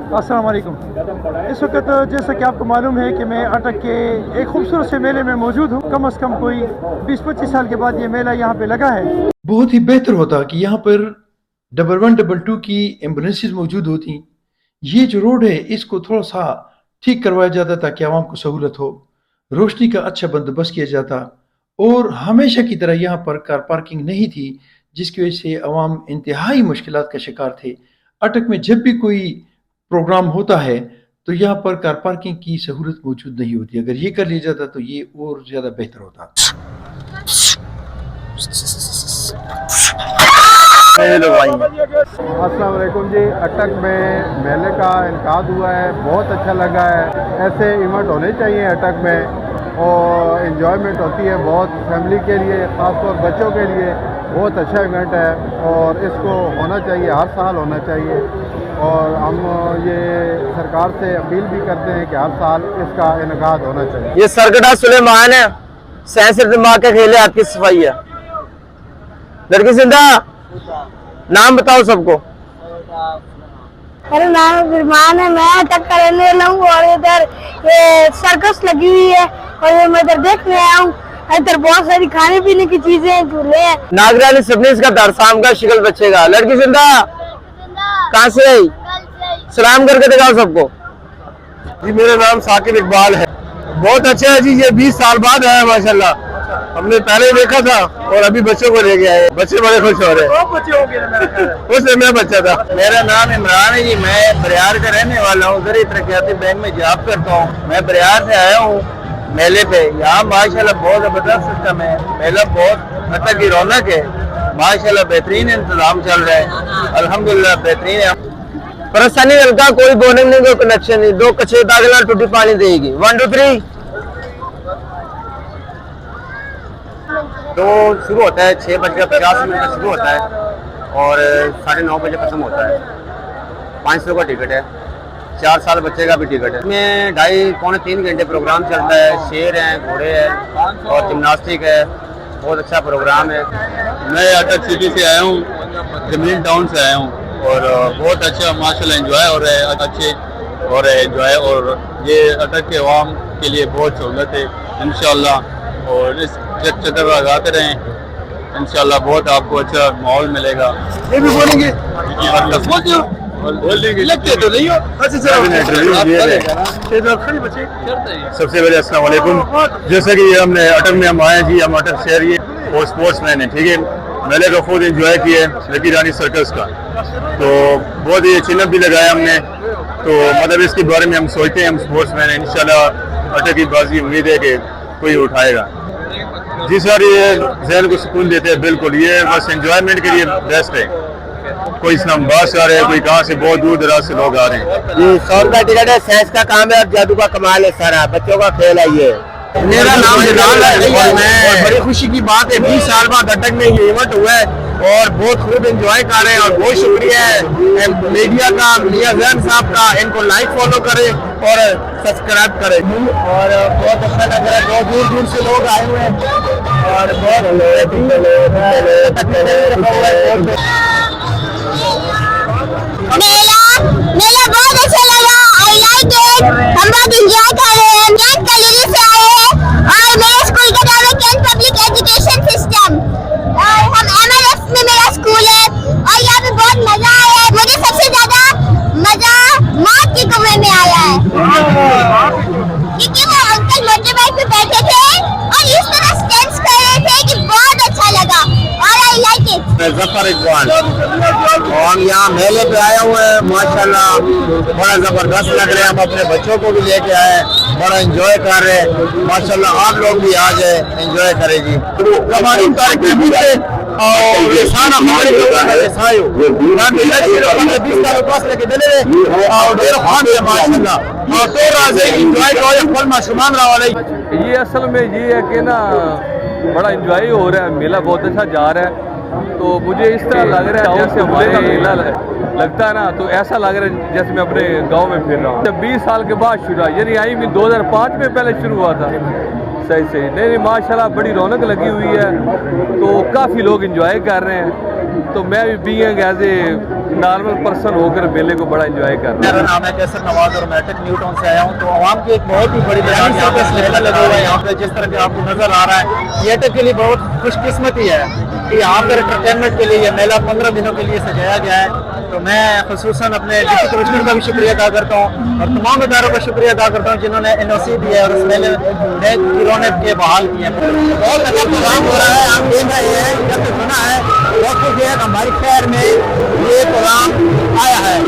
अस्सलाम वालेकुम। इस वक्त जैसा कि आपको मालूम है कि मैं अटक के एक खूबसूरत से मेले में मौजूद हूँ। कम से कम कोई 20-25 साल के बाद ये मेला यहाँ पे लगा है। बहुत ही बेहतर होता कि यहाँ पर 1122 की एम्बुलेंसेज मौजूद होती। ये जो रोड है इसको थोड़ा सा ठीक करवाया जाता ताकि आवाम को सहूलत हो, रोशनी का अच्छा बंदोबस्त किया जाता और हमेशा की तरह यहाँ पर कार पार्किंग नहीं थी, जिसकी वजह से अवाम इंतहाई मुश्किलात का शिकार थे। अटक में जब भी कोई प्रोग्राम होता है तो यहाँ पर कार पार्किंग की सहूलत मौजूद नहीं होती। अगर ये कर लिया जाता तो ये और ज़्यादा बेहतर होता। अस्सलाम वालेकुम जी। अटक में मेले का इनकाद हुआ है, बहुत अच्छा लगा है। ऐसे इवेंट होने चाहिए अटक में और इन्जॉयमेंट होती है बहुत फैमिली के लिए, ख़ासतौर बच्चों के लिए बहुत अच्छा इवेंट है और इसको होना चाहिए, हर साल होना चाहिए। और हम ये सरकार से अपील भी करते हैं कि हर साल इसका इनकाद होना चाहिए। ये सरगटा सुलेमान है, सैंसर दिमाग के खेले आपकी सफाई है। लड़की जिंदा, नाम बताओ सबको। मेरा नाम बिरमान है, मैं अटक का रहने वाला हूँ और इधर ये सर्कस लगी हुई है और ये मैं इधर देखने आया हूँ। इधर बहुत सारी खाने पीने की चीजें हैं, झूले हैं। नागरानी सबनीस का दरसाम का शिकल बचेगा। लड़की जिंदा, कहाँ से आई? सलाम करके दिखाओ सबको। जी मेरा नाम साकिब इकबाल है। बहुत अच्छा है जी, ये 20 साल बाद आया माशाल्लाह। हमने पहले देखा था और अभी बच्चों को लेके आए, बच्चे बड़े खुश हो रहे हैं। उसमें मैं बच्चा था। मेरा नाम इमरान है जी, मैं बरियार का रहने वाला हूँ। उधर ही तरक्याती बैंक में जॉब करता हूँ। मैं बरियार से आया हूँ मेले पे। यहाँ माशाल्लाह बहुत जबरदस्त सिस्टम है, मेला बहुत अटक की रौनक है। माशाल्लाह बेहतरीन इंतजाम चल रहा है, अल्हम्दुलिल्लाह बेहतरीन है। परेशानी हल्का कोई बोर्डिंग नहीं, कोई कनेक्शन नहीं। 2 कच्चे दाखिला टूटी पानी देगी। 1 2 3 तो शुरू होता है 6:50 का शुरू होता है और 9:30 बजे खत्म होता है। 500 का टिकट है, 4 साल बच्चे का भी टिकट है। इसमें 2.5-3 घंटे प्रोग्राम चलता है। शेर हैं, घोड़े हैं और जिम्नास्टिक है। बहुत अच्छा प्रोग्राम है। मैं अटक सिटी से आया हूँ, जमीन टाउन से आया हूँ और बहुत अच्छा माशाल्लाह एंजॉय हो रहा है। अच्छे हो रहे एंजॉय और ये अटक के अवाम के लिए बहुत सहूलत है इंशाल्लाह। और इस चक्कर लगाते रहें इंशाल्लाह, बहुत आपको अच्छा माहौल मिलेगा। ये भी बोलेंगे लगते तो नहीं हो। सबसे पहले अस्सलाम वालेकुम। जैसा कि हमने अटक में हम आए जी, हम अटक शहरी और स्पोर्ट्स मैन है, ठीक है। मेले को खुद एंजॉय किए, लकी रानी सर्कस का, तो बहुत ही चिन्ह भी लगाया हमने। तो मतलब इसके बारे में हम सोचते हैं, हम स्पोर्ट्स मैन है, इंशाल्लाह अटक की बाजी उम्मीद है कि कोई उठाएगा जी सर। ये जहन को सुकून देते हैं बिल्कुल, ये बस एंजॉयमेंट के लिए बेस्ट है। कोई इस्लामाबाद से आ रहे हैं, कोई कहाँ से, बहुत दूर दराज से लोग आ रहे हैं। ये 100 का टिकट है, साइंस का काम है और जादू का कमाल है सारा, बच्चों का खेल है ये। मेरा नाम हिलाल है और मैं बड़ी खुशी की बात है 20 साल बाद अटक में ये इवेंट हुआ है और बहुत खूब एंजॉय कर रहे हैं। और बहुत शुक्रिया है मीडिया का, मियां जैन साहब का। इनको लाइक फॉलो करें और सब्सक्राइब करें। और बहुत अच्छा लग रहा है, बहुत दूर दूर से लोग आए हुए हैं और बहुत मेला बहुत अच्छा लगा। I like it. हम बहुत एंजॉय कर रहे हैं। कैंट कॉलोनी से आए हैं और मेरे स्कूल का नाम है कैंट पब्लिक एजुकेशन सिस्टम और हम MLS में मेरा स्कूल है और यहाँ पे बहुत मजा आया है। मुझे सबसे ज्यादा मजा मौत के कुएं में आया है क्योंकि वो अंकल मोटर बाइक पे बैठे थे और इस तरह स्टंट्स कर रहे थे कि बहुत अच्छा लगा और I like it. Zafar Iqbal और हम यहाँ मेले पे आए हुए हैं। माशाल्लाह बड़ा जबरदस्त लग रहे हैं। हम अपने बच्चों को भी लेके आए, बड़ा एंजॉय कर रहे हैं। माशाल्लाह आप लोग भी आ जाए, एंजॉय करें जी। हमारी तारीख और ये सारा हमारे लोग सायो ना मिला ये लोग 20 साल पास लेके चले और डेर खान से माशाल्लाह और तो राजे एंजॉय करो फल माशुमान रहा वाले। ये असल में ये है कि ना बड़ा एंजॉय हो रहा है, मेला बहुत अच्छा जा रहा है। तो मुझे इस तरह लग रहा है जैसे हमारे मेला लगता है ना, तो ऐसा लग रहा है जैसे मैं अपने गांव में फिर रहा हूँ। जब 20 साल के बाद शुरू हुआ, यानी आई भी 2005 में पहले शुरू हुआ था। सही नहीं माशाल्लाह बड़ी रौनक लगी हुई है, तो काफ़ी लोग एंजॉय कर रहे हैं। तो मैं भी being as a normal person होकर मेले को बड़ा एंजॉय कर रहा हूँ। मेरा नाम है कैसर नवाज और मैं अटक न्यू टाउन से आया हूँ। तो आवाम की एक बहुत ही बड़ी यहाँ पे मेला लगा हुआ है। यहाँ पे जिस तरह के आपको नजर आ रहा है, ये अटक के लिए बहुत खुशकिस्मती है कि यहाँ पर एंटरटेनमेंट के लिए ये मेला 15 दिनों के लिए सजाया गया है। तो मैं खुसूसन अपने डिप्टी कमिश्नर का भी शुक्रिया अदा करता हूँ और तमाम इदारों का शुक्रिया अदा करता हूँ जिन्होंने NOC दी है और उस मेले में रौनक के बहाल किए हैं। बहुत अच्छा प्रोग्राम हो रहा है, आप देख रहे हैं, जब से सुना है बहुत खुशी है हमारे शहर में ये प्रोग्राम आया है।